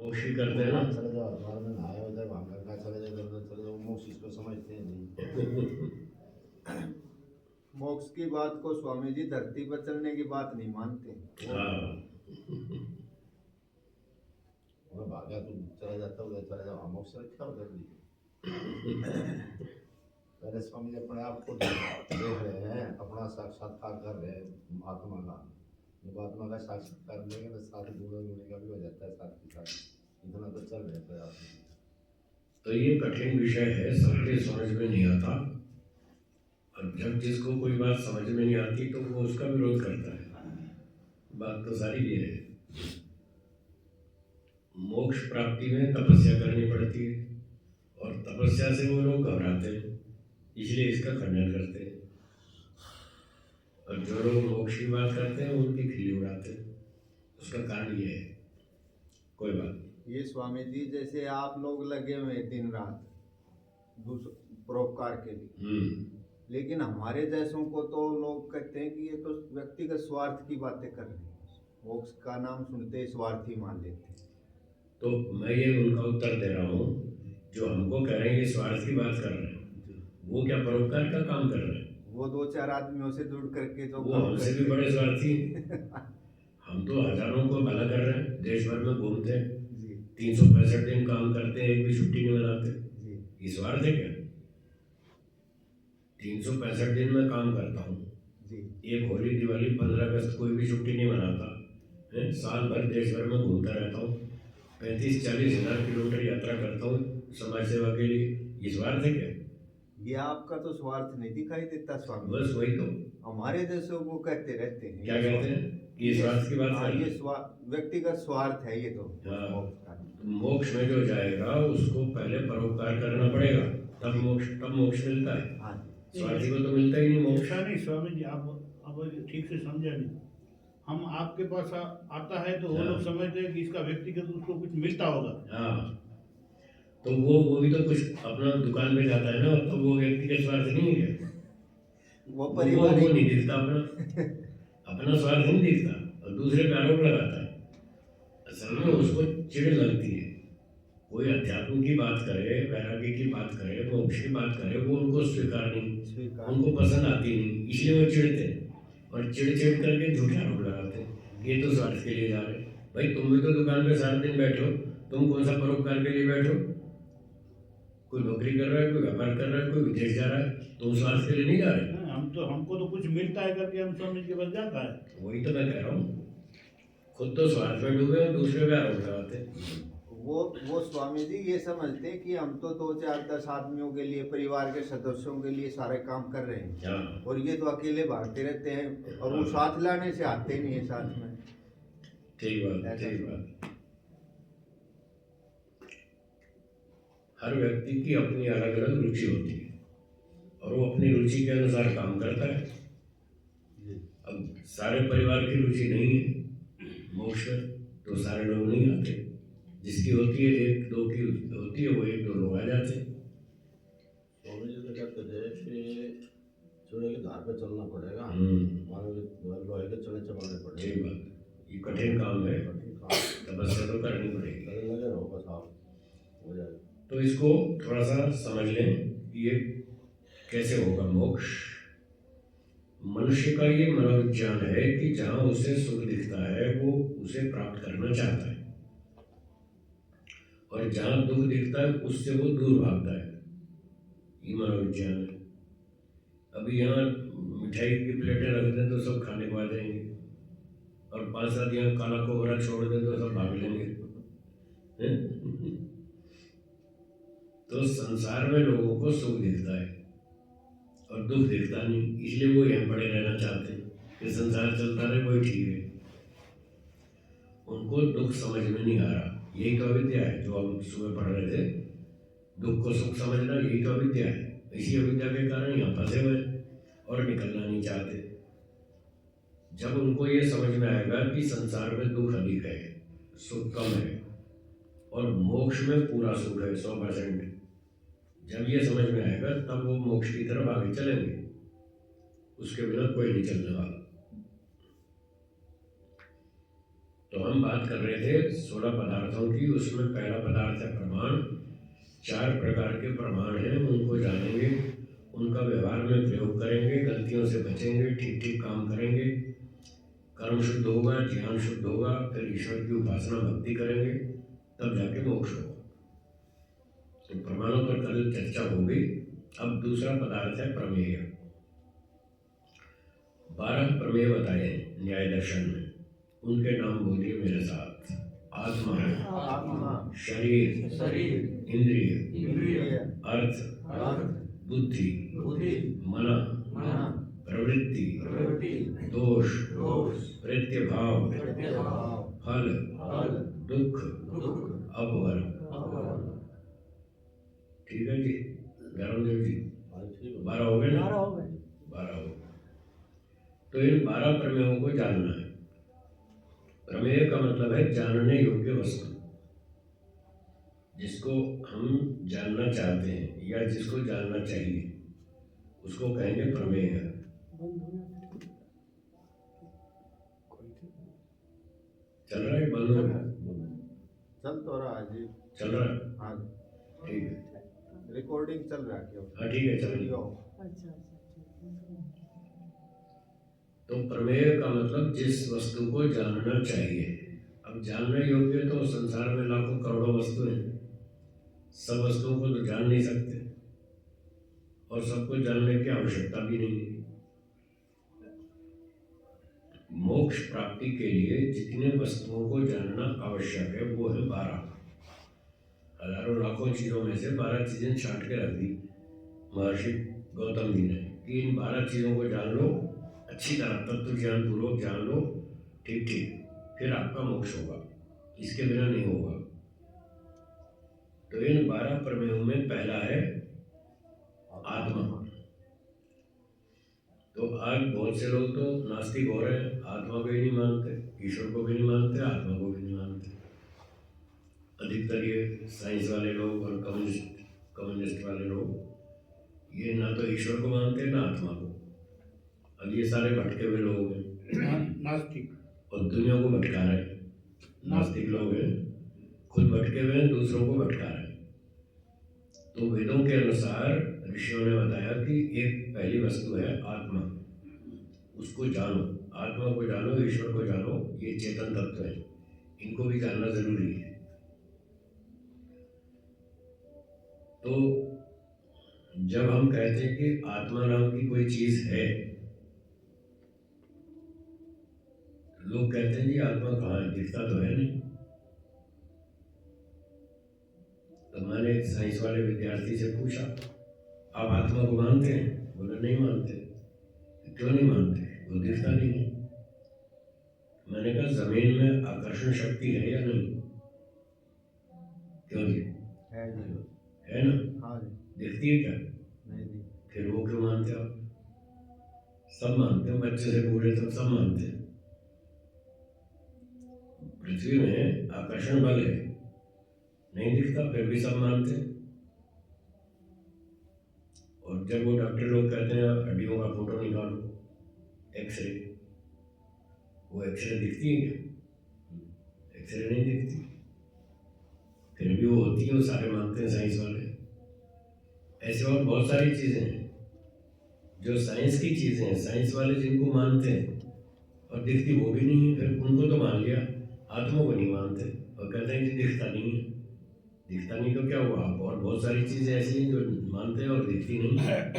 मोक्ष ही करते हैं ना। चले जाओ, हरिद्वार में नहाए उधर, वहाँ गंगा चले जाओ, इधर उधर चले जाओ, मोक्ष इसको समझते हैं नहीं। मोक्ष की बात को स्वामी जी धरती पर चलने की बात नहीं मानते। हाँ, मैं भाग्या तू चला जाता उधर चले जाओ, हम मोक्ष रखा उधर भी। पहले स्वामी जी अपने आप को देख रहे हैं, अपना साक्षात्कार कर रहे हैं आत्मा का। जब आत्मा का साक्षात्कार लेंगे तो साथ गुणों का भी हो जाता है साथ के साथ। इतना तो चल रहे थे आप। तो ये कठिन विषय है, सबके समझ में नहीं आता। और जब जिसको कोई बात समझ में नहीं आती तो वो उसका विरोध करता है। बात तो सारी ये है। मोक्ष प्राप्ति में तपस्या करनी पड़ती है और तपस्या से वो लोग घबराते हैं, इसलिए इसका खंडन करते हैं। और जो लोग मोक्ष की बात करते हैं उनकी खिल्ली उड़ाते हैं। उसका कारण ये है। कोई बात नहीं। ये स्वामी जी जैसे आप लोग लगे हुए हैं दिन रात परोपकार के लिए, लेकिन हमारे जैसों को तो लोग कहते हैं कि ये तो व्यक्तिगत स्वार्थ की बातें कर रहे हैं, मोक्ष का नाम सुनते ही स्वार्थी मान लेते हैं। तो मैं ये उनका उत्तर दे रहा हूँ, जो हमको कह रहे हैं ये स्वार्थ की बात कर रहे हैं, वो क्या परोपकार का काम कर रहे हैं? वो दो चार आदमियों से जुड़ करके जो वो हमसे भी बड़े स्वार्थी। हम तो हजारों को भला कर रहे हैं, देश भर में घूमते हैं, 365 दिन काम करते हैं, एक भी छुट्टी नहीं मनाते। ये स्वार्थ है क्या? 365 दिन में काम करता हूँ, एक होली दिवाली 15 अगस्त कोई भी छुट्टी नहीं मनाता है, साल भर देश भर में घूमता रहता हूँ, 35-40 हज़ार किलोमीटर यात्रा करता हूँ समाज सेवा के लिए। ये स्वार्थ है क्या? ये आपका तो स्वार्थ नहीं दिखाई देता स्वामी। बस वही तो हमारे जैसे वो कहते रहते हैं। क्या कहते हैं? ये स्वार्थ की बात हाँ, कर। ये व्यक्तिगत स्वार्थ है ये तो। मोक्ष में जो जाएगा उसको पहले परोपकार करना पड़ेगा, तब मोक्ष मिलता है। स्वार्थी को तो मिलता ही नहीं मोक्ष। ऐसा नहीं स्वामी जी, आप अब ठीक से समझा नहीं। हम आपके पास आता है तो वो लोग समझते हैं कि इसका व्यक्तिगत उसको कुछ मिलता होगा। हाँ, तो वो भी तो कुछ अपना दुकान पे जाता है ना, तो वो व्यक्तिगत स्वार्थ नहीं है। वो परिवार वो नहीं दिखता, अपना स्वार्थ नहीं दिखता और दूसरे पे आरोप लगाता है। असल में उसको चिढ़ लगती है। कोई अध्यात्म की बात करे, वैराग्य की बात करे, मोक्ष की बात करे, वो उनको स्वीकार नहीं, उनको पसंद आती नहीं, इसलिए वो चिढ़ते हैं और चिढ़ करके झूठे आरोप लगाते हैं कि ये तो स्वार्थ के लिए जा रहे। भाई तुम भी तो दुकान पे सारा दिन बैठो, तुम कौन सा परोपकार के लिए बैठो? कोई नौकरी कर रहा है, कोई व्यापार कर रहा है, कोई विदेश जा रहा है, तुम स्वार्थ के लिए नहीं जा रहे। हमको तो कुछ मिलता है करके हम स्वामी के पास जाता है। वही तो मैं कह रहा हूँ, खुद तो स्वार्थ में डूबे और दूसरे पे आरोप लगाते। वो स्वामी जी ये समझते हैं कि हम तो 2-4-10 आदमियों के लिए, परिवार के सदस्यों के लिए सारे काम कर रहे हैं और ये तो अकेले भागते रहते हैं और वो साथ लाने से आते नहीं है साथ में। ठीक बात, ठीक बात। हर व्यक्ति की अपनी अलग अलग रुचि होती है और वो अपनी रुचि के अनुसार काम करता है। अब सारे परिवार की रुचि नहीं है मोक्ष में, तो सारे लोग नहीं आते। जिसकी होती है, 1-2 की होती है, वो 1-2 लोग आ जाते हैं। स्वामी जी तो कहते थे कि चूड़े के धार पे चलना पड़ेगा, लोहे के चूड़े चबाने पड़ेंगे। ठीक बात, ये कठिन काम है, तपस्या तो करनी पड़ेगी। लगे रहो बस, आप हो जाएगा। तो इसको थोड़ा सा समझ लें कि ये कैसे होगा मोक्ष। मनुष्य का ये मनोविज्ञान है कि जहाँ उसे सुख दिखता है वो उसे प्राप्त करना चाहता है और जहाँ दुख दिखता है उससे वो दूर भागता है। ये मनोविज्ञान है। अभी यहाँ मिठाई की प्लेटें रख दें तो सब खाने को आ जाएंगे और 5-7 यहाँ काला कोबरा छोड़ दें तो सब भाग लेंगे। तो संसार में लोगों को सुख दिखता है और दुख दिखता नहीं, इसलिए वो यहाँ पड़े रहना चाहते हैं कि संसार चलता रहे, कोई ठीक है। उनको दुख समझ में नहीं आ रहा। यही तो अविद्या है जो हम सुबह पढ़ रहे थे। दुख को सुख समझना, यही तो अविद्या है। इसी अविद्या के कारण यहाँ फंसे हुए और निकलना नहीं चाहते। जब उनको ये समझ में आएगा कि संसार में दुख अधिक है, सुख कम है और मोक्ष में पूरा सुख है 100%, जब ये समझ में आएगा तब वो मोक्ष की तरफ आगे चलेंगे। उसके बिना कोई नहीं चलने वाला। तो हम बात कर रहे थे 16 पदार्थों की। उसमें पहला पदार्थ है प्रमाण। 4 प्रकार के प्रमाण हैं, उनको जानेंगे, उनका व्यवहार में प्रयोग करेंगे, गलतियों से बचेंगे, ठीक ठीक काम करेंगे, कर्म शुद्ध होगा, ज्ञान शुद्ध होगा, फिर ईश्वर की उपासना भक्ति करेंगे, तब जाके मोक्ष होगा। तो प्रमाणों पर कल चर्चा होगी। अब दूसरा पदार्थ है प्रमेय। 12 प्रमेय बताए हैं न्याय दर्शन में। उनके नाम बोलिए मेरे साथ। आत्मा, आत्मा, शरीर, शरीर, इंद्रिय, इंद्रिय, अर्थ, अर्थ, बुद्धि, बुद्धि, मन, मन, प्रवृत्ति, प्रवृत्ति, दोष, दोष, प्रत्यभाव, प्रत्यभाव, फल, फल, दुख, दुख, अपवर्ग। अपवर्ग। ठीक है जी, धर्मदेव जी। आज ठीक 12 हो गए ना? 12 हो गए। 12 हो गए। तो इन 12 प्रमेयों को जानना है। प्रमेय का मतलब है जानने योग्य वस्तु, जिसको हम जानना चाहते हैं या जिसको जानना चाहिए, उसको कहेंगे प्रमेय। चल रहा है? बंद हो गया? चल तो रहा है जी। चल रहा है? हाँ, ठीक है। रिकॉर्डिंग चल रहा है क्या? हाँ ठीक है, चलिए। वीडियो। अच्छा। तो प्रमेय का मतलब जिस वस्तु को जानना चाहिए। अब जानने योग्य तो संसार में लाखों करोड़ों वस्तु हैं, सब वस्तुओं को तो जान नहीं सकते, और सबको जानने की आवश्यकता भी नहीं है। मोक्ष प्राप्ति के लिए जितने वस्तुओं को जानना आवश्यक है वो है 12। हजारों लाखों चीजों में से 12 चीजें छांट के रख दी महर्षि गौतम जी ने कि इन 12 चीजों को जान लो अच्छी तरह, तत्व ज्ञान पूर्वक जान लो, ठीक ठीक, फिर आपका मोक्ष होगा, इसके बिना नहीं होगा। तो इन 12 प्रमेयों में पहला है आत्मा। तो आज बहुत से लोग तो नास्तिक हो रहे हैं, आत्मा को ही नहीं मानते, ईश्वर को भी नहीं मानते, आत्मा को भी नहीं मानते। अधिकतर ये साइंस वाले लोग और कम्युनिस्ट वाले लोग, ये ना तो ईश्वर को मानते ना आत्मा को। अब ये सारे भटके हुए लोग हैं नास्तिक और दुनिया को भटका रहे हैं। नास्तिक लोग हैं, खुद भटके हुए हैं, दूसरों को भटका रहे हैं। तो वेदों के अनुसार ऋषियों ने बताया कि एक पहली वस्तु है आत्मा, उसको जानो, आत्मा को जानो, ईश्वर को जानो, ये चेतन तत्व है, इनको भी जानना जरूरी है। तो जब हम कहते हैं कि आत्मा नाम की कोई चीज है, लोग कहते हैं जी आत्मा कहाँ है, दिखता तो है नहीं। तो मैंने एक साइंस वाले विद्यार्थी से पूछा, आप आत्मा को मानते हैं? बोले नहीं मानते। क्यों नहीं मानते? वो दिखता नहीं है। मैंने कहा जमीन में आकर्षण शक्ति है या नहीं? क्यों जी? है जी। है ना? हाँ जी। दिखती है क्या? नहीं जी। फिर वो क्यों मानते हो आप? सब मानते हो, बच्चे से बूढ़े तक सब मानते हैं। पृथ्वी में आकर्षण बल है, नहीं दिखता, फिर भी सब मानते हैं। और जब वो डॉक्टर लोग कहते हैं हड्डियों का फोटो निकालो, एक्सरे, वो एक्सरे दिखती है क्या? एक्सरे नहीं दिखती, फिर भी वो होती है, वो सारे मानते हैं साइंस वाले। ऐसे और बहुत सारी चीज़ें हैं जो साइंस की चीज़ें हैं, साइंस वाले जिनको मानते हैं और दिखती वो भी नहीं है, फिर उनको तो मान लिया, आत्मा को नहीं मानते और कहते हैं कि दिखता नहीं है। दिखता नहीं तो क्या हुआ? और बहुत सारी चीज़ें ऐसी हैं जो मानते हैं और दिखती नहीं है।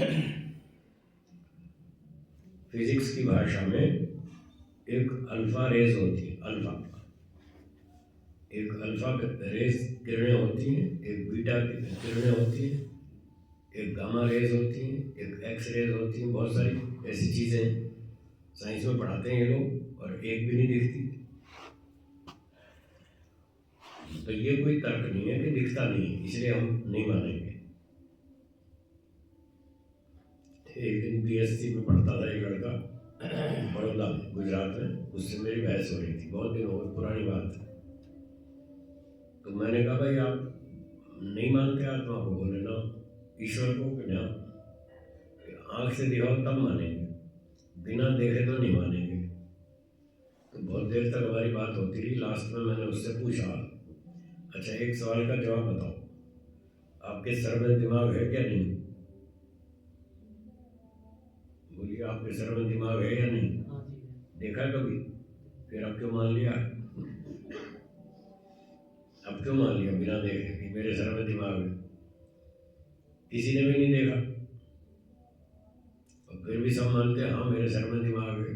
फिजिक्स की भाषा में एक अल्फा रेज होती है, एक अल्फा रेज किरणें होती हैं, एक बीटा किरणें होती हैं, एक गामा रेज होती हैं, एक एक्स रेज होती हैं, बहुत सारी ऐसी चीज़ें साइंस में पढ़ाते हैं ये लोग, और एक भी नहीं दिखती। तो ये कोई तर्क नहीं है कि दिखता नहीं है, इसलिए हम नहीं मानेंगे। एक दिन बीएससी में पढ़ता था एक लड़का बड़ौदा में, गुजरात में, उससे मेरी बहस हो रही थी, बहुत दिन हो गए, पुरानी बात है। तो मैंने कहा भाई आप नहीं मानते आत्मा को? बोले ना। ईश्वर को? ना। आँख से दिखाओ तब मानेंगे, बिना देखे तो नहीं मानेंगे। तो बहुत देर तक हमारी बात होती रही। लास्ट में मैंने उससे पूछा, अच्छा एक सवाल का जवाब बताओ, आपके सर में दिमाग है क्या नहीं? बोलिए आपके सर में दिमाग है या नहीं? देखा कभी? फिर अब क्यों मान लिया? अब क्यों मान लिया बिना देखे कि मेरे सर में दिमाग है? किसी ने भी नहीं देखा और फिर भी सब मानते हैं हाँ मेरे सर में दिमाग है।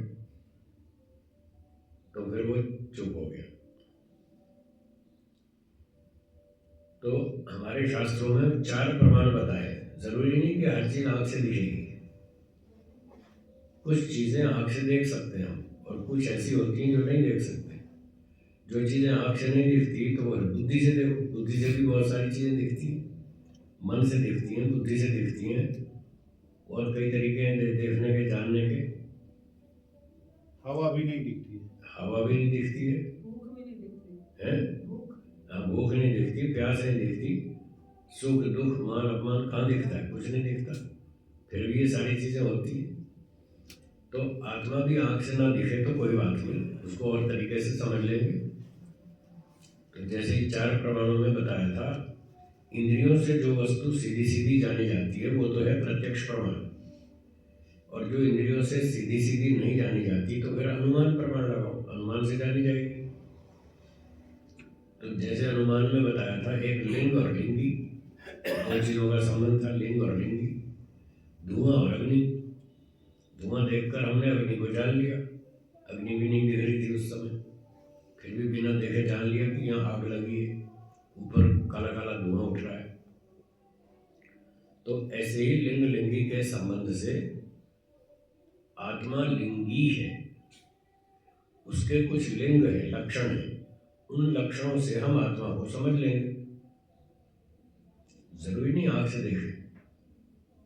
तो फिर वो चुप हो गया। तो हमारे शास्त्रों में 4 प्रमाण बताए। जरूरी नहीं कि हर चीज आंख से दिखेगी। कुछ चीजें आंख से देख सकते हैं हम, और कुछ ऐसी होती हैं जो नहीं देख सकते। जो चीजें आंख से नहीं दिखती तो वो बुद्धि से देखो। बुद्धि से भी बहुत सारी चीजें दिखती हैं, मन से दिखती हैं, बुद्धि से दिखती हैं, और कई तरीके हैं देखने के, जानने के। हवा भी नहीं दिखती है, हवा भी नहीं दिखती है, हाँ, भूख नहीं दिखती, प्यास नहीं दिखती, सुख दुख मान अपमान कहाँ दिखता है? कुछ नहीं दिखता। फिर भी ये सारी चीजें होती हैं। तो आत्मा भी आंख से ना दिखे तो कोई बात नहीं, उसको और तरीके से समझ लेंगे। तो जैसे ही 4 प्रमाणों में बताया था, इंद्रियों से जो वस्तु सीधी सीधी जानी जाती है वो तो है प्रत्यक्ष प्रमाण, और जो इंद्रियों से सीधी सीधी नहीं जानी जाती तो फिर अनुमान प्रमाण लगाओ, अनुमान से जानी जाएगी। तो जैसे अनुमान में बताया था, एक लिंग और लिंगी, दो चीजों का संबंध था, लिंग और लिंगी, धुआं और अग्नि। धुआं देखकर हमने अग्नि को जान लिया, अग्नि भी नहीं दिख रही थी उस समय, फिर भी बिना देखे जान लिया कि यहाँ आग लगी है, ऊपर काला काला धुआं उठ रहा है। तो ऐसे ही लिंग लिंगी के संबंध से आत्मा लिंगी है, उसके कुछ लिंग है, लक्षण है, उन लक्षणों से हम आत्मा को समझ लेंगे। जरूरी नहीं आंख से देखें।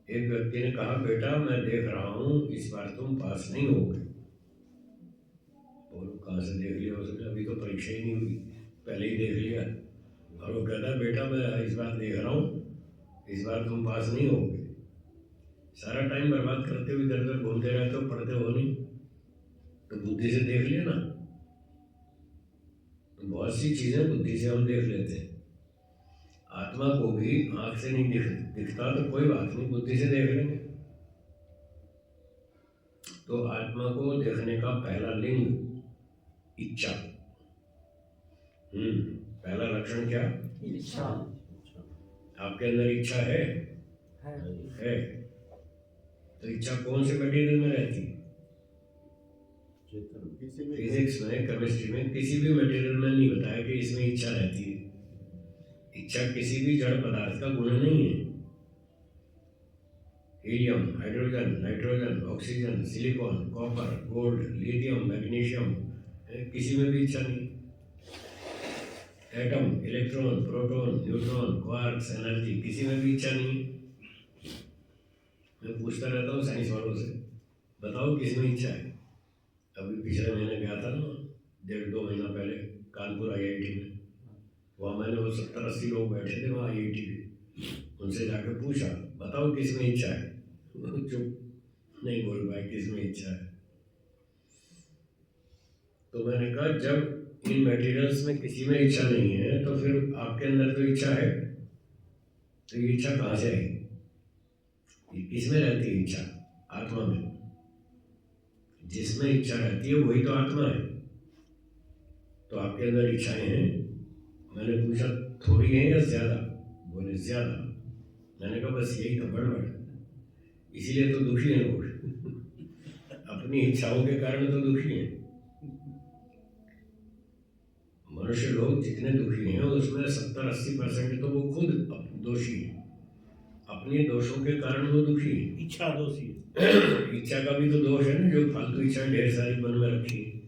एक व्यक्ति ने कहा, बेटा मैं देख रहा हूं इस बार तुम पास नहीं होगे। और कहाँ से देख लिया उसने? अभी तो परीक्षा ही नहीं हुई, पहले ही देख लिया। और वो कहता, बेटा मैं इस बार देख रहा हूँ इस बार तुम पास नहीं होगे। सारा टाइम बर्बाद करते हुए इधर उधर घूमते रहते हो, पढ़ते हो नहीं, तो बुद्धि से देख लिया ना। तो बहुत सी चीजें बुद्धि से हम देख लेते हैं। आत्मा को भी आंख से नहीं दिखता तो कोई बात नहीं, बुद्धि से देख लेंगे। तो आत्मा को देखने का पहला लिंग इच्छा। पहला लक्षण क्या? इच्छा। आपके अंदर इच्छा है? तो इच्छा कौन से मटेरियल में रहती है? फिजिक्स में, केमिस्ट्री में, किसी भी मटेरियल में नहीं बताया कि इसमें इच्छा रहती है। इच्छा किसी भी जड़ पदार्थ का गुण नहीं है। Helium, hydrogen, nitrogen, oxygen, silicon, copper, gold, lithium, magnesium, किसी में भी इच्छा नहीं। Atom, electron, proton, neutron, quarks, energy, किसी में भी इच्छा नहीं। मैं पूछता रहता हूँ साइंस वालों से, बताओ किस में इच्छा है? अभी पिछले महीने गया था ना, 1.5-2 महीना पहले, कानपुर IIT में। वहाँ मैंने वो 70-80 लोग बैठे थे वहाँ IIT के, उनसे जाकर पूछा, बताओ किस में इच्छा है? चुप, नहीं बोल पाए किस में इच्छा है। तो मैंने कहा, जब इन मटेरियल्स में किसी में इच्छा नहीं है तो फिर आपके अंदर तो इच्छा है, तो ये इच्छा कहाँ से आई? किस में रहती है इच्छा? आत्मा में। जिसमें इच्छा रहती है वही तो आत्मा है। तो आपके अंदर इच्छाएं हैं? मैंने पूछा, थोड़ी है या ज्यादा? बोले ज्यादा। मैंने कहा बस यही तो गड़बड़, इसीलिए तो दुखी हैं लोग। अपनी इच्छाओं के कारण तो दुखी हैं। मनुष्य लोग जितने दुखी हैं उसमें 70-80% तो वो खुद दोषी है, अपने दोषों के कारण वो दुखी है। इच्छा दोषी है। इच्छा का भी तो दोष है ना, जो फालतू इच्छा ढेर सारी मन में रखी है,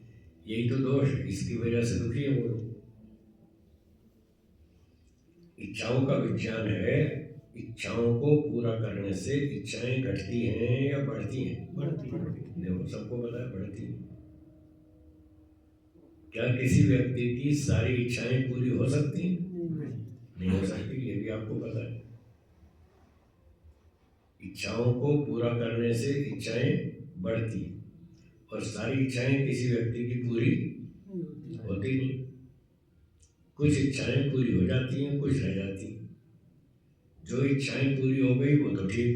यही तो दोष है, इसकी वजह से दुखी है वो लोग। इच्छाओं का विज्ञान है, इच्छाओं को पूरा करने से इच्छाएं घटती हैं या बढ़ती हैं? बढ़ती है। देखो सबको पता है बढ़ती है। क्या किसी व्यक्ति की सारी इच्छाएं पूरी हो सकती हैं? नहीं हो सकती, ये भी आपको पता है। इच्छाओं को पूरा करने से इच्छाएं बढ़ती हैं, और सारी इच्छाएं किसी व्यक्ति की पूरी होती नहीं। कुछ इच्छाएं पूरी हो जाती हैं, कुछ रह जाती हैं। जो इच्छाएं पूरी हो गई वो तो ठीक,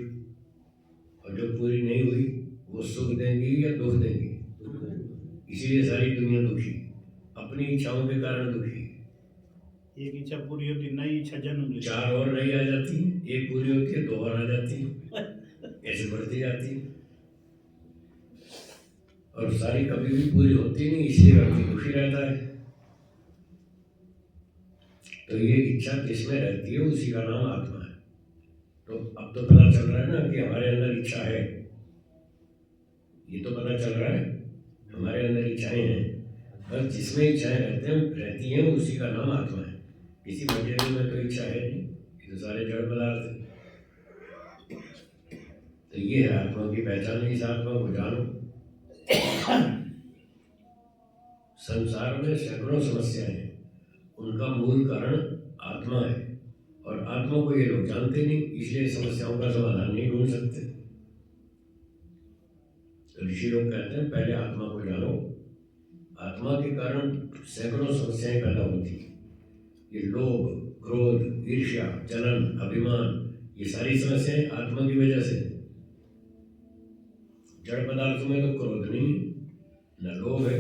और जो पूरी नहीं हुई वो सुख देंगी या दुख देंगी। इसीलिए सारी दुनिया दुखी, अपनी इच्छाओं के कारण दुखी। एक इच्छा पूरी होती, नई इच्छा जन्म लेती। 4 और नई आ जाती हैं, एक पूरी होती है 2 और आ जाती हैं, ऐसे बढ़ती जाती है। और सारी कभी भी पूरी होती नहीं, इसलिए व्यक्ति दुखी रहता है। तो ये इच्छा जिसमें रहती है उसी का नाम आत्मा है। तो अब तो पता चल रहा है ना कि हमारे अंदर इच्छा है, ये तो पता चल रहा है हमारे अंदर इच्छाएं हैं। बस जिसमें इच्छाएं रहती हैं उसी का नाम आत्मा है। किसी मटेरियल में तो इच्छा है नहीं, ये तो सारे जड़ पदार्थ हैं। तो ये है आत्मा की पहचान, इस आत्मा को जानो। संसार में सैकड़ों समस्याएं हैं, उनका मूल कारण आत्मा है, और आत्मा को ये लोग जानते नहीं, इसलिए समस्याओं का समाधान नहीं ढूंढ सकते। तो ऋषि लोग कहते हैं पहले आत्मा को जानो। आत्मा के कारण सैकड़ों समस्याएं पैदा होती हैं। ये लोभ, क्रोध, ईर्ष्या, जलन, अभिमान, ये सारी समस्याएं आत्मा की वजह से। जड़ पदार्थों में तो क्रोध नहीं, न लोभ है,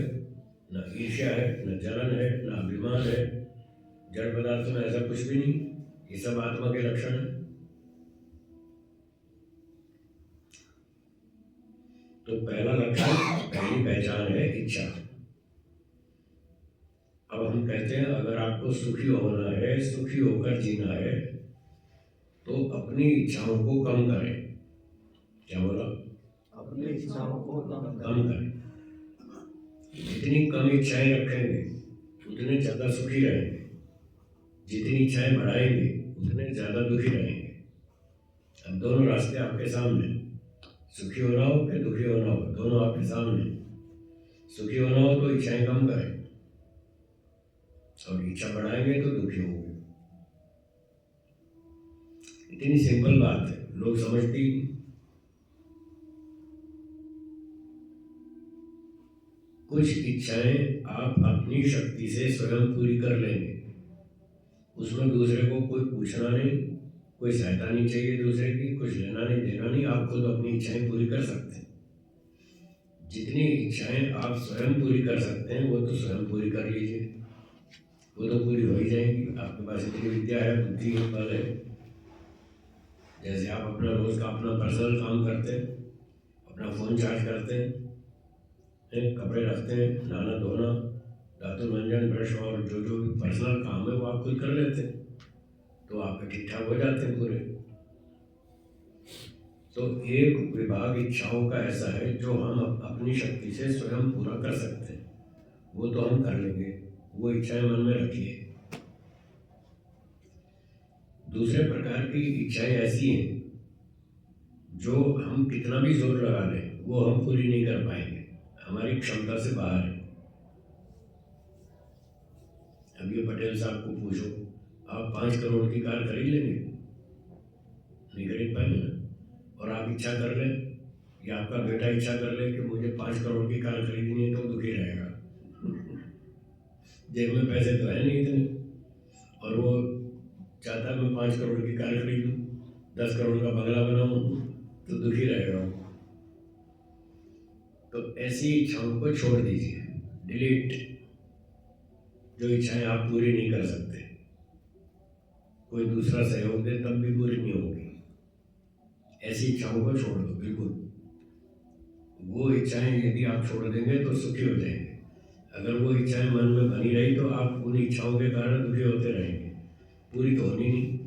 न ईर्ष्या है, न जलन है, न अभिमान है। जड़ पदार्थों में ऐसा कुछ भी नहीं, ये सब आत्मा के लक्षण है। तो पहला लक्षण, पहली पहचान है इच्छा। अब हम कहते हैं अगर आपको सुखी होना है, सुखी होकर जीना है, तो अपनी इच्छाओं को कम करें। क्या बोला? अपनी इच्छाओं को कम करें। जितनी कम इच्छाएं रखेंगे उतने ज़्यादा सुखी रहेंगे, जितनी इच्छाएं बढ़ाएंगे उतने ज़्यादा दुखी रहेंगे। अब दोनों रास्ते आपके सामने, सुखी होना हो कि दुखी होना हो, दोनों आपके सामने। सुखी होना हो तो इच्छाएं कम करें, और इच्छा बढ़ाएंगे तो दुखी होंगे। इतनी सिंपल बात है, लोग समझते ही नहीं। कुछ इच्छाएं आप अपनी शक्ति से स्वयं पूरी कर लेंगे, उसमें दूसरे को कोई पूछना नहीं, कोई सहायता नहीं चाहिए दूसरे की, कुछ लेना नहीं देना नहीं, आप खुद अपनी इच्छाएं पूरी कर सकते हैं। जितनी इच्छाएं आप स्वयं पूरी कर सकते हैं वो तो स्वयं पूरी कर लीजिए, वो तो पूरी हो ही जाएंगी। आपके पास इतनी विद्या है, बुद्धि है, बल है। जैसे आप अपना रोज का अपना पर्सनल काम करते हैं, अपना फ़ोन चार्ज करते हैं, कपड़े रखते हैं, नहाना धोना, दातुन मंजन, ब्रश और जो जो पर्सनल काम है वो आप खुद कर लेते हैं, तो आपके ठीक ठाक हो जाते हैं पूरे। तो एक विभाग इच्छाओं का ऐसा है जो हम अपनी शक्ति से स्वयं पूरा कर सकते हैं, वो तो हम कर लेंगे, वो इच्छाएं मन में रखिए। दूसरे प्रकार की इच्छाएं ऐसी हैं जो हम कितना भी जोर लगा लें वो हम पूरी नहीं कर पाएंगे, हमारी क्षमता से बाहर है। अब ये पटेल साहब को पूछो, आप 5 करोड़ की कार खरीद लेंगे? नहीं खरीद पाएंगे ना। और आप इच्छा कर लें, या आपका बेटा इच्छा कर ले कि मुझे 5 करोड़ की कार खरीदनी है, तो दुखी रहेगा। जेब में पैसे तो है नहीं इतने, और वो चाहता है मैं 5 करोड़ की कार खरीदूँ, 10 करोड़ का बंगला बनाऊँ, तो दुखी रहेगा। तो ऐसी इच्छाओं को छोड़ दीजिए, डिलीट। जो इच्छाएं आप पूरी नहीं कर सकते, कोई दूसरा सहयोग दे तब भी पूरी नहीं होगी, ऐसी इच्छाओं को छोड़ दो बिल्कुल। वो इच्छाएं यदि आप छोड़ देंगे तो सुखी हो जाएंगे। अगर वो इच्छाएं मन में बनी रही तो आप उन इच्छाओं के कारण दुखी होते रहेंगे, पूरी तो होनी नहीं।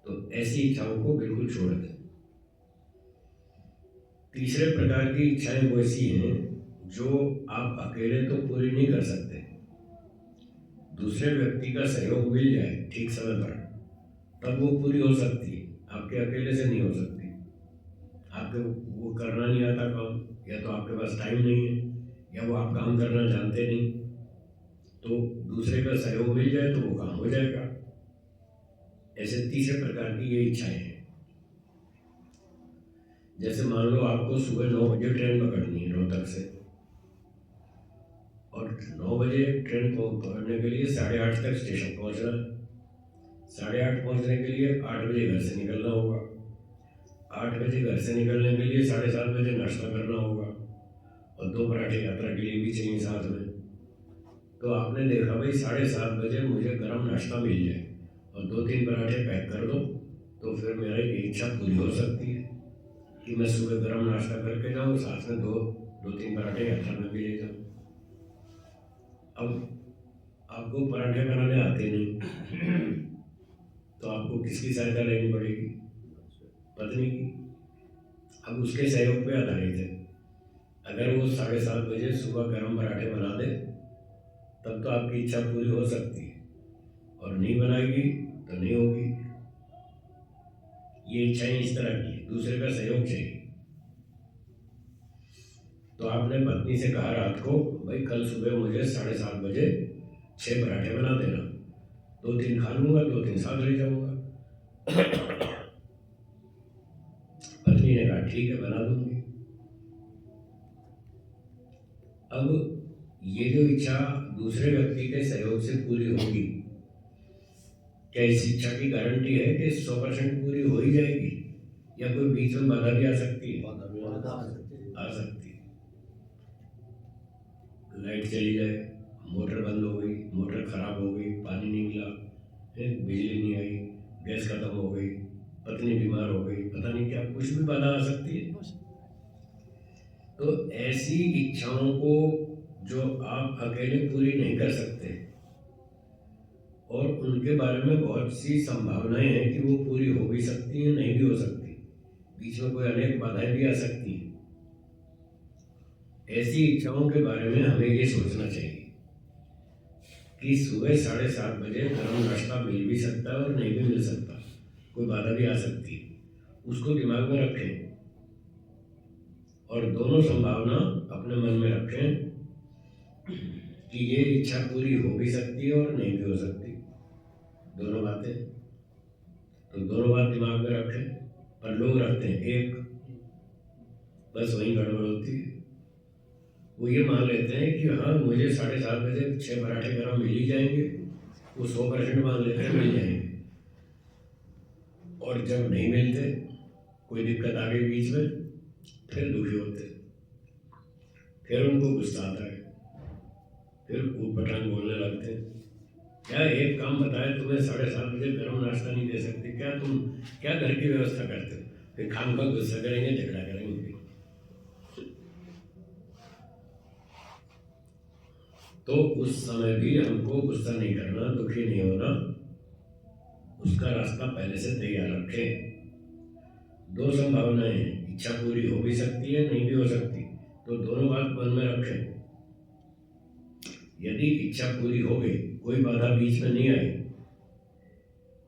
तो ऐसी इच्छाओं को बिल्कुल छोड़ दें। तीसरे प्रकार की इच्छाएं वो ऐसी हैं जो आप अकेले तो पूरी नहीं कर सकते, दूसरे व्यक्ति का सहयोग मिल जाए ठीक समय पर तब वो पूरी हो सकती है, आपके अकेले से नहीं हो सकती। आपके वो करना नहीं आता काम, या तो आपके पास टाइम नहीं है, या वो आप काम करना जानते नहीं, तो दूसरे का सहयोग मिल जाए तो वो काम हो जाएगा। ऐसे तीसरे प्रकार की ये इच्छाएं हैं। जैसे मान लो आपको सुबह 9 बजे ट्रेन पकड़नी है रोहतक से, और 9 बजे ट्रेन पकड़ने के लिए 8:30 तक स्टेशन पहुंचना, 8:30 पहुंचने के लिए 8 बजे घर से निकलना होगा, 8 बजे घर से निकलने के लिए 7:30 बजे नाश्ता करना होगा, और 2 पराठे यात्रा के लिए भी चाहिए साथ में। तो आपने देखा भाई 7:30 बजे मुझे गर्म नाश्ता मिल जाए और 2-3 पराठे पैक कर दो, तो फिर मेरी ये इच्छा पूरी हो सकती है कि मैं सुबह गर्म नाश्ता करके जाऊँ, साथ में 2-3 पराठे यात्रा में भी ले जाऊँ। अब आपको पराठे बनाने आते नहीं, तो आपको किसकी सहायता लेनी पड़ेगी? पत्नी की। अब उसके सहयोग पे आधारित है। अगर वो 7:30 बजे सुबह गर्म पराठे बना दे तब तो आपकी इच्छा पूरी हो सकती है, और नहीं बनाएगी तो नहीं होगी। ये इच्छाएं इस तरह की है, दूसरे का सहयोग चाहिए। तो आपने पत्नी से कहा रात को, भाई कल सुबह मुझे 7:30 बजे 6 पराठे बना देना, 2-3 खा लूंगा, 2-3 साथ ले जाऊंगा। पत्नी ने कहा ठीक है, बना दूंगी। अब ये जो इच्छा दूसरे व्यक्ति के सहयोग से पूरी होगी, क्या इस इच्छा की गारंटी है कि 100% पूरी हो ही जाएगी, या कोई बीच में बाधा भी आ सकती है? आ सकती है। लाइट चली जाए, मोटर बंद हो गई, मोटर खराब हो गई, पानी नहीं मिला, बिजली नहीं आई, गैस खत्म हो गई, पत्नी बीमार हो गई, पता नहीं क्या कुछ भी बाधा आ सकती है। तो ऐसी इच्छाओं को जो आप अकेले पूरी नहीं कर सकते, और उनके बारे में बहुत सी संभावनाएं हैं कि वो पूरी हो भी सकती हैं, नहीं भी हो सकती, बीच में कोई अनेक बाधाएं भी आ सकती हैं। ऐसी इच्छाओं के बारे में हमें ये सोचना चाहिए कि सुबह 7:30 बजे गर्म नाश्ता मिल भी सकता है और नहीं भी मिल सकता, कोई बाधा भी आ सकती है, उसको दिमाग में रखें और दोनों संभावना अपने मन में रखें कि ये इच्छा पूरी हो भी सकती है और नहीं भी हो सकती, दोनों बातें। तो दोनों बात दिमाग में रखें। पर लोग रखते हैं एक, बस वही गड़बड़ होती है। वो ये मान लेते हैं कि हाँ मुझे 7:30 बजे 6 पराठे गरम मिल ही जाएंगे, वो 100% मान लेते हैं मिल जाएंगे, और जब नहीं मिलते, कोई दिक्कत आ गई बीच में, फिर दुखी होते, फिर उनको गुस्सा आता है, फिर ऊटपटांग बोलने लगते हैं। क्या एक काम बताए, तुम्हें 7:30 बजे गर्म नाश्ता नहीं दे सकते क्या? तुम क्या घर की व्यवस्था करते हो? फिर खाम खा गुस्सा करेंगे, झगड़ा करेंगे। तो उस समय भी हमको गुस्सा नहीं करना, दुखी नहीं होना, उसका रास्ता पहले से तैयार रखें। 2 संभावनाएं हैं, इच्छा पूरी हो भी सकती है, नहीं भी हो सकती, तो दोनों बात मन में रखें। यदि इच्छा पूरी हो गई, कोई बाधा बीच में नहीं आई,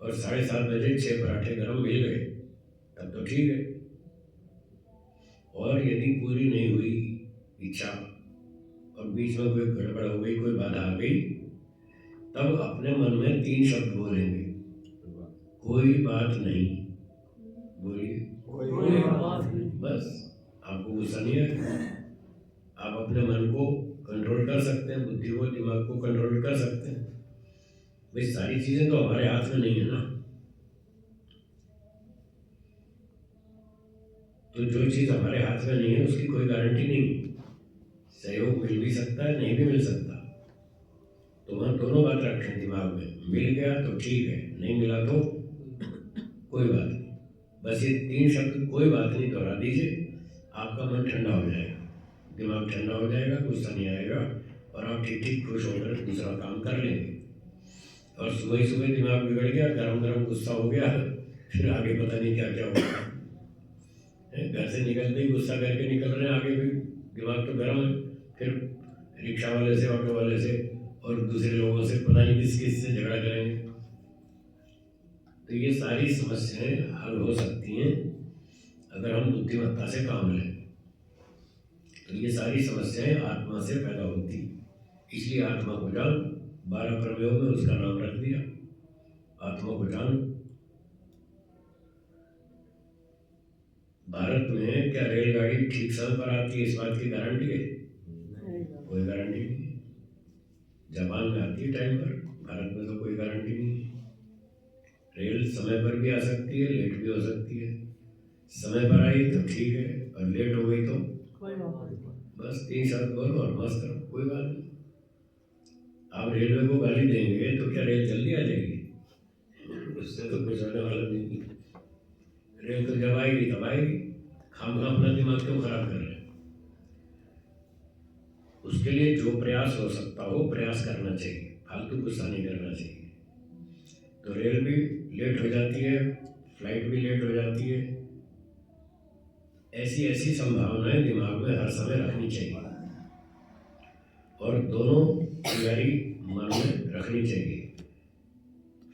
और 7:30 बजे 6 पराठे गरम मिल गए, तब तो ठीक है। और यदि पूरी नहीं हुई इच्छा और बीच में कोई गड़बड़ हो गई, कोई बाधा आ गई, तब अपने मन में 3 शब्द बोलेंगे, कोई बात नहीं। बोलिए, कोई बात नहीं। बस आपको गुस्सा नहीं आएगा, आप अपने मन को कंट्रोल कर सकते हैं, बुद्धि को, दिमाग को कंट्रोल कर सकते हैं। भाई सारी चीजें तो हमारे हाथ में नहीं है ना, तो जो चीज हमारे हाथ में नहीं है उसकी कोई गारंटी नहीं, सहयोग मिल भी सकता है, नहीं भी मिल सकता। तो वहाँ दोनों बात रखें दिमाग में, मिल गया तो ठीक है, नहीं मिला तो कोई बात नहीं। बस ये 3 शब्द कोई बात नहीं दोहरा दीजिए, आपका मन ठंडा हो जाएगा, दिमाग ठंडा हो जाएगा, गुस्सा नहीं आएगा, और आप ठीक ठीक खुश होकर दूसरा काम कर लेंगे। और सुबह ही सुबह दिमाग बिगड़ गया, गरम गरम गुस्सा हो गया, फिर आगे पता नहीं क्या क्या होगा। घर से निकलते ही गुस्सा करके निकल रहे हैं, आगे भी दिमाग तो गर्म है, फिर रिक्शा वाले से, ऑटो वाले से और दूसरे लोगों से पता नहीं किस किस से झगड़ा करेंगे। तो ये सारी समस्याएं हल हो सकती हैं अगर हम बुद्धिमत्ता से काम लें। तो ये सारी समस्याएं आत्मा से पैदा होती, इसलिए आत्मा को जान 12 प्रमेयों में उसका नाम रख दिया, आत्मा को जान। भारत में क्या रेलगाड़ी ठीक समय पर आती है, इस बात की गारंटी है? कोई गारंटी नहीं। जापान में आती है टाइम पर, भारत में तो कोई गारंटी नहीं है। रेल समय पर भी आ सकती है, लेट भी हो सकती है। समय पर आई तो ठीक है, और लेट हो गई तो बस 3 शब्द बोलो और मस्त रहो, कोई बात नहीं। आप रेलवे को गाली देंगे तो क्या रेल जल्दी आ जाएगी? उससे तो कुछ होने वाला नहीं। रेल तो जब आएगी तब आएगी। हम अपना दिमाग क्यों खराब कर रहे हैं? उसके लिए जो प्रयास हो सकता हो प्रयास करना चाहिए, फालतू गुस्सा नहीं करना चाहिए। तो रेल भी लेट हो जाती है, फ्लाइट भी लेट हो जाती है। ऐसी ऐसी संभावनाएं दिमाग में हर समय रखनी चाहिए, और दोनों तैयारी मन में रखनी चाहिए।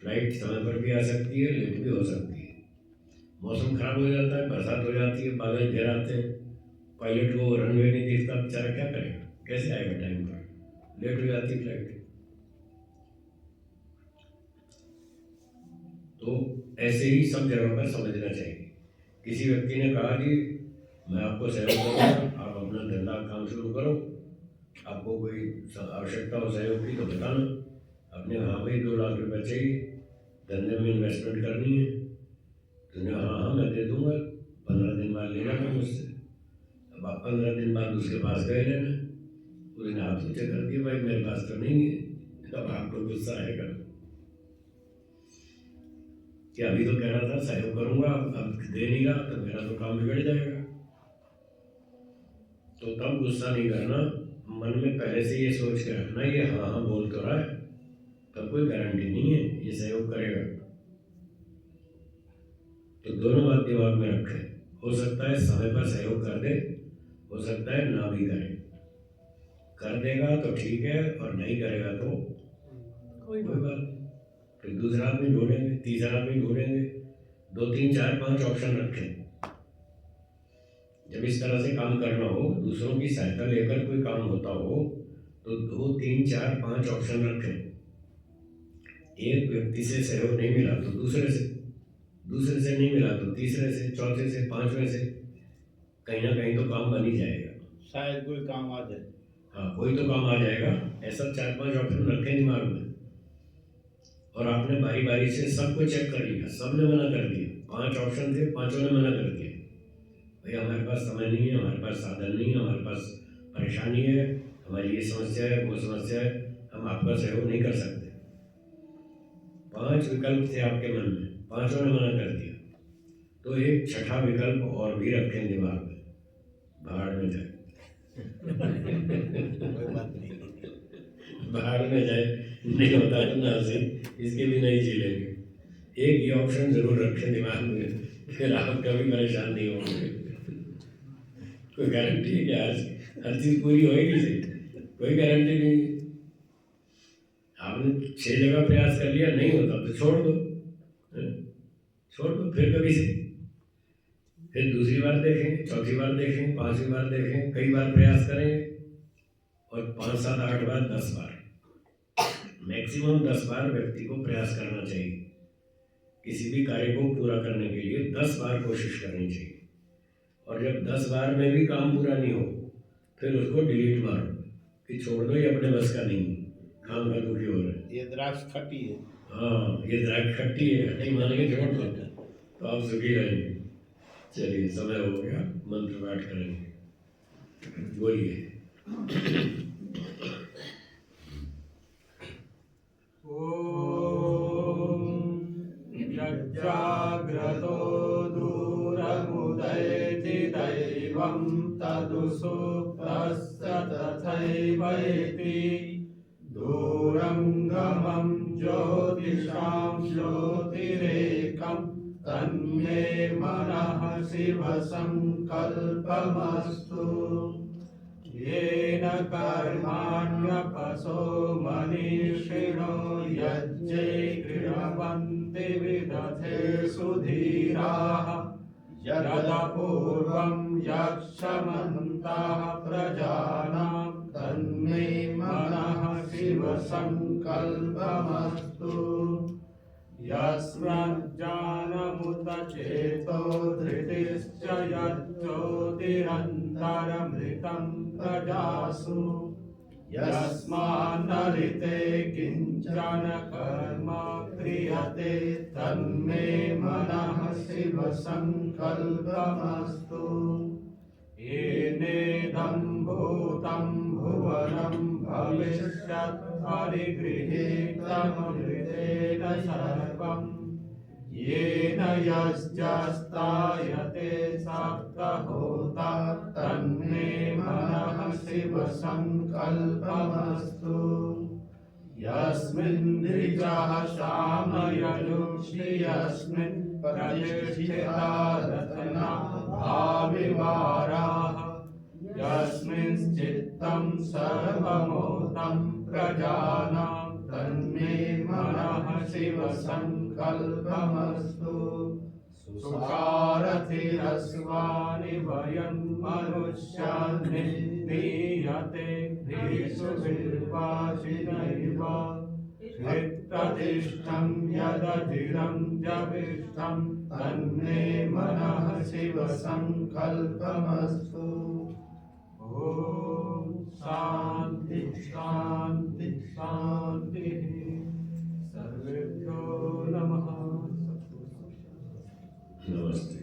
फ्लाइट समय पर भी आ सकती है, लेट भी हो सकती है। मौसम खराब हो जाता है, बरसात हो जाती है, बादल घेर आते हैं, पायलट को रनवे नहीं दिखता, बेचारा क्या करेगा? कैसे आएगा टाइम पर? लेट हो जाती है फ्लाइट। तो ऐसे ही सब जगह पर समझना चाहिए। किसी व्यक्ति ने कहा कि मैं आपको सहयोग करूँगा, आप अपना धंधा काम शुरू करो, आपको कोई आवश्यकता हो सहयोग की तो बताना। आपने हाँ भाई 2 लाख रुपए चाहिए, धंधे में इन्वेस्टमेंट करनी है। तुमने हाँ मैं दे दूंगा, 15 दिन बाद ले जाना मुझसे। अब आप 15 दिन बाद उसके पास गए लेने, उसने हाथ नीचे कर दिया, भाई मेरे पास तो नहीं है। अब आपको गुस्सा आएगा कि अभी तो कह रहा था सहयोग करूंगा, अब दे नहीं रहा तो मेरा तो काम बिगड़ जाएगा। तो तब गुस्सा नहीं करना, मन में पहले से ये सोच के रखना ये हाँ बोल तो रहा है, तब कोई गारंटी नहीं है ये सहयोग करेगा। तो दोनों बात दिमाग में रखें। हो सकता है समय पर सहयोग कर दे, हो सकता है ना भी करे। कर देगा तो ठीक है, और नहीं करेगा तो कोई बात। फिर दूसरा आदमी ढूंढेंगे, तीसरा आदमी ढूंढेंगे, 2 3 4 5 ऑप्शन रखें। जब इस तरह से काम करना हो, दूसरों की सहायता लेकर कोई काम होता हो, तो 2 3 4 5 ऑप्शन रखें। एक व्यक्ति से सहयोग नहीं मिला तो दूसरे से नहीं मिला तो तीसरे से, चौथे से, 5वें से, कहीं ना कहीं तो काम बन ही जाएगा। शायद कोई काम आ जाए। हाँ, कोई तो काम आ जाएगा। ऐसा 4 5 ऑप्शन रखें दिमाग में, और आपने बारी बारी से सबको चेक कर लिया, सबने मना कर दिया। 5 ऑप्शन थे, 5ओं ने मना कर दिया, भैया हमारे पास समय नहीं है, हमारे पास साधन नहीं है, हमारे पास परेशानी है, हमारी ये समस्या है, वो समस्या है, हम आपका सहयोग नहीं कर सकते। 5 विकल्प थे आपके मन में, 5ओं ने मना कर दिया। तो एक छठा विकल्प और भी रखें दिमाग में, भाड़ में जाए। भाड़ में जाए नहीं होता है ना, से इसके भी नहीं जी लेंगे। एक ये ऑप्शन जरूर रखें दिमाग में, फिर आप कभी परेशान नहीं होंगे। कोई गारंटी है कि आज हर चीज पूरी होएगी से? कोई गारंटी नहीं। आपने 6 जगह प्रयास कर लिया, नहीं होता तो छोड़ दो, फिर कभी से, फिर दूसरी बार देखें, चौथी बार देखें, 5वीं बार देखें, कई बार प्रयास करेंगे, और 5 7 8 बार 10 बार, मैक्सिमम 10 बार व्यक्ति को प्रयास करना चाहिए। किसी भी कार्य को पूरा करने के लिए 10 बार कोशिश करनी चाहिए। और जब 10 बार में भी काम पूरा नहीं हो, फिर उसको डिलीट मारो कि छोड़ दो, ये अपने बस का नहीं, काम का दुखी हो रहा है, ये द्राक्ष खट्टी है। हाँ ये द्राक्ष खट्टी है, नहीं मानेंगे छोड़ दो, तो आप सुखी रहेंगे। चलिए समय हो गया, मंत्र पाठ करेंगे, बोलिए। जाग्रतो दूरमुदैति दैवं तदुसुप्तस्य तथैवैति दूरङ्गमं ज्योतिषां ज्योतिरेकं तन्मे मनः शिवसङ्कल्पमस्तु। येन कर्माण्यपसो मनीषिणो यज्ञे गृह्णवन्ति विदधे सुधीराः यदपूर्वं यक्षमन्तः प्रजानां तन्मे मनः शिवसङ्कल्पमस्तु। यस्मज्जानमुत चेतो धृतिश्च यज्ज्योतिरन्तरमृतं प्रजासु यस्मान्नलिते किञ्चन कर्म क्रियते तन्मे मनः शिव संकल्पमस्तु येनेदं भूतं भुवनं भविष्यत् परिगृहीतमृतेन सर्वम् येन यज्ञस्तायते सप्तहोता तन्मे मनः शिव संकल्पमस्तु यस्मिन् द्विजः सामयजुषि यस्मिन् प्रतिष्ठिता रत्ना भाविवाराः यस्मिंश्चित्तं सर्वमोतं प्रजानां तन्मे मनः शिव संकल्पमस्तु सुखारथिरस्वानि वयं मनुष्यान् नीयते भीषुभिर्वासिनैव हृत्प्रतिष्ठं यदधिरं जविष्ठं तन्मे मनः शिव संकल्पमस्तु ॐ शान्ति शान्ति शान्तिः सर्वेभ्यो नमः नमस्ते।